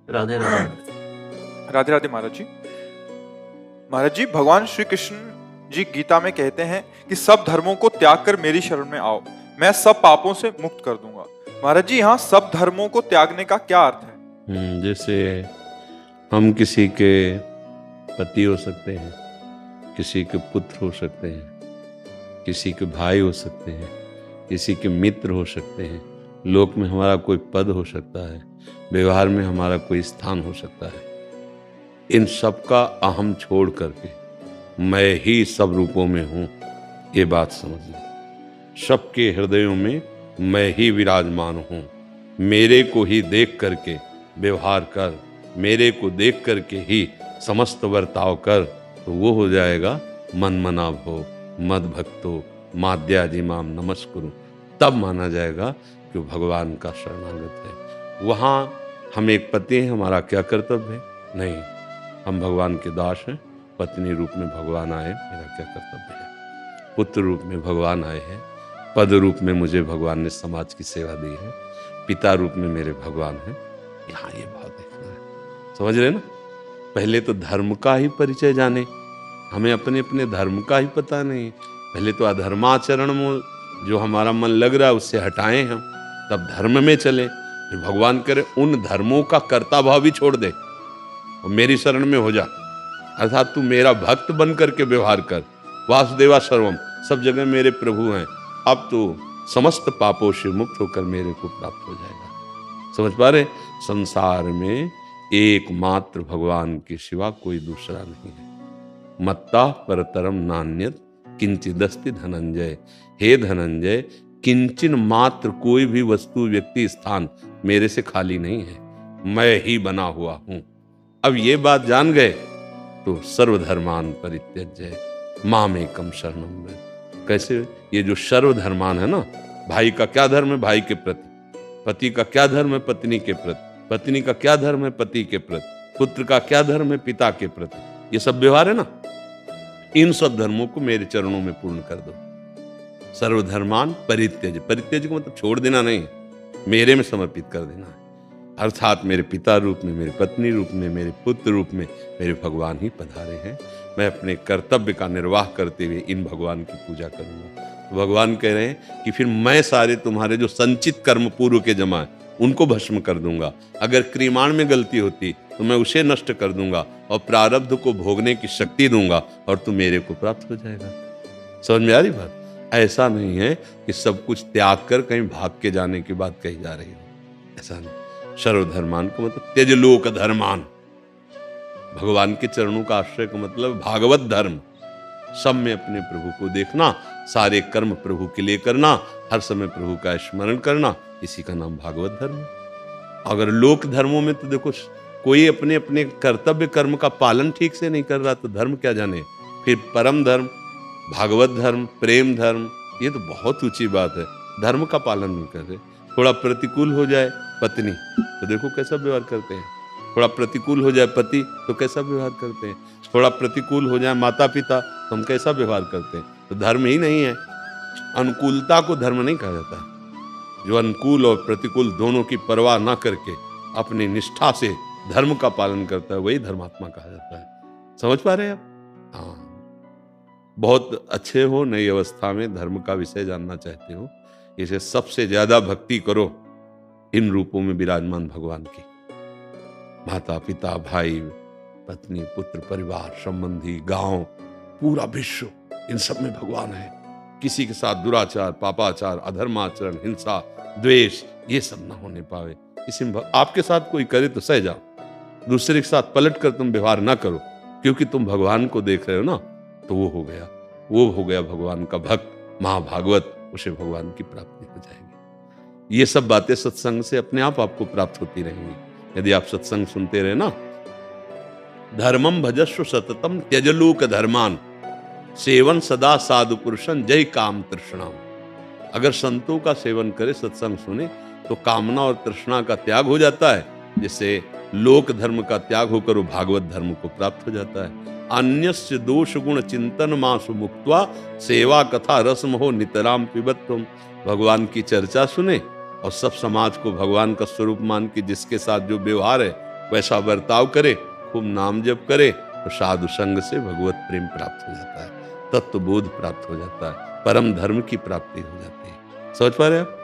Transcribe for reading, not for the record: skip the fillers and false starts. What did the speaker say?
राधे राधे। राधे राधे महाराज जी। महाराज जी, भगवान श्री कृष्ण जी गीता में कहते हैं कि सब धर्मों को त्याग कर मेरी शरण में आओ, मैं सब पापों से मुक्त कर दूंगा। महाराज जी, यहाँ सब धर्मों को त्यागने का क्या अर्थ है? जैसे हम किसी के पति हो सकते हैं, किसी के पुत्र हो सकते हैं, किसी के भाई हो सकते हैं, किसी के मित्र हो सकते हैं, लोक में हमारा कोई पद हो सकता है, व्यवहार में हमारा कोई स्थान हो सकता है। इन सब का अहम छोड़ करके मैं ही सब रूपों में हूँ, ये बात समझ लें। सबके हृदयों में मैं ही विराजमान हूँ। मेरे को ही देख करके व्यवहार कर, मेरे को देख करके ही समस्त बर्ताव कर, तो वो हो जाएगा मन मना भो मद भक्तो माद्याजी माम नमस्कुरु। तब माना जाएगा कि वो भगवान का शरणागत है। वहाँ हम एक पति हैं, हमारा क्या कर्तव्य है? नहीं, हम भगवान के दास हैं। पत्नी रूप में भगवान आए, मेरा क्या कर्तव्य है? पुत्र रूप में भगवान आए हैं, पद रूप में मुझे भगवान ने समाज की सेवा दी है, पिता रूप में मेरे भगवान हैं। यहाँ ये भाव देखना है, समझ रहे ना? पहले तो धर्म का ही परिचय जाने, हमें अपने अपने धर्म का ही पता नहीं। पहले तो अधर्माचरण में जो हमारा मन लग रहा है उससे हटाएं हम, तब धर्म में चलें। फिर भगवान करे उन धर्मों का कर्ता भाव भी छोड़ दे और मेरी शरण में हो जा, अर्थात तू मेरा भक्त बन करके व्यवहार कर। वासुदेवा सर्वम, सब जगह मेरे प्रभु हैं। अब तो समस्त पापों से मुक्त होकर मेरे को प्राप्त हो जाएगा। समझ पा रहे? संसार में एकमात्र भगवान के सिवा कोई दूसरा नहीं है। मत्ता परतरम नान्यत किंचिदस्ति धनंजय। हे धनंजय, किंचन मात्र कोई भी वस्तु, व्यक्ति, स्थान मेरे से खाली नहीं है, मैं ही बना हुआ हूं। अब ये बात जान गए तो सर्वधर्मान परित्यज्य मामेकम शरणम व्रज। कैसे? ये जो सर्वधर्मान है ना, भाई का क्या धर्म है? भाई के प्रति। पति का क्या धर्म है? पत्नी के प्रति। पत्नी का क्या धर्म है? पति के प्रति। पुत्र का क्या धर्म है? पिता के प्रति। ये सब व्यवहार है ना, इन सब धर्मों को मेरे चरणों में पूर्ण कर दो। सर्वधर्मान परित्यज, परित्यज को मतलब छोड़ देना नहीं, मेरे में समर्पित कर देना है। अर्थात मेरे पिता रूप में, मेरी पत्नी रूप में, मेरे पुत्र रूप में मेरे भगवान ही पधारे हैं। मैं अपने कर्तव्य का निर्वाह करते हुए इन भगवान की पूजा करूंगा। तो भगवान कह रहे हैं कि फिर मैं सारे तुम्हारे जो संचित कर्म पूर्व के जमा है उनको भस्म कर दूंगा। अगर क्रियाण में गलती होती तो मैं उसे नष्ट कर दूंगा और प्रारब्ध को भोगने की शक्ति दूंगा और तू मेरे को प्राप्त हो जाएगा। समझ में आ रही बात? ऐसा नहीं है कि सब कुछ त्याग कर कहीं भाग के जाने की बात कही जा रही हो, ऐसा नहीं। सर्वधर्मान को मतलब त्यज लोक धर्मान, भगवान के चरणों का आश्रय का मतलब भागवत धर्म। सब में अपने प्रभु को देखना, सारे कर्म प्रभु के लिए करना, हर समय प्रभु का स्मरण करना, इसी का नाम भागवत धर्म है। अगर लोक धर्मों में तो देखो कोई अपने अपने कर्तव्य कर्म का पालन ठीक से नहीं कर रहा तो धर्म क्या जाने। फिर परम धर्म, भागवत धर्म, प्रेम धर्म, ये तो बहुत ऊंची बात है। धर्म का पालन नहीं कर रहे। थोड़ा प्रतिकूल हो जाए पत्नी तो देखो कैसा व्यवहार करते हैं, थोड़ा प्रतिकूल हो जाए पति तो कैसा व्यवहार करते हैं, थोड़ा प्रतिकूल हो जाए माता पिता तो हम कैसा व्यवहार करते हैं। तो धर्म ही नहीं है। अनुकूलता को धर्म नहीं कहा जाता। जो अनुकूल और प्रतिकूल दोनों की परवाह ना करके अपनी निष्ठा से धर्म का पालन करता है वही धर्मात्मा कहा जाता है। समझ पा रहे हैं आप? हाँ, बहुत अच्छे हो, नई अवस्था में धर्म का विषय जानना चाहते हो, इसे सबसे ज्यादा भक्ति करो इन रूपों में विराजमान भगवान की। माता पिता, भाई, पत्नी, पुत्र, परिवार, संबंधी, गांव, पूरा विश्व, इन सब में भगवान है। किसी के साथ दुराचार, पापाचार, अधर्माचरण, हिंसा, द्वेष, ये सब ना होने पावे। इसमें आपके साथ कोई करे तो सह जाओ, दूसरे के साथ पलट कर तुम व्यवहार ना करो, क्योंकि तुम भगवान को देख रहे हो ना, तो वो हो गया भगवान का भक्त, महाभागवत, उसे भगवान की प्राप्ति हो जाएगी। ये सब बातें सत्संग से अपने आप आपको प्राप्त होती रहेंगी यदि आप सत्संग सुनते रहे ना। धर्मम भजस्व सततम त्यजलोक धर्मान सेवन सदा साधु पुरुषन जय काम तृष्णाम। अगर संतों का सेवन करे, सत्संग सुने, तो कामना और तृष्णा का त्याग हो जाता है, जिससे लोक धर्म का त्याग होकर वो भागवत धर्म को प्राप्त हो जाता है। अन्यस्य दोष गुण चिंतन मासु मुक्त्वा सेवा कथा रसम हो नितराम पिबत तुम। भगवान की चर्चा सुने और सब समाज को भगवान का स्वरूप मान के जिसके साथ जो व्यवहार है वैसा बर्ताव करे, खूब नाम जप करे, तो साधु संग से भगवत प्रेम प्राप्त हो जाता है, तत्व बोध प्राप्त हो जाता है, परम धर्म की प्राप्ति हो जाती है। समझ पा रहे आप?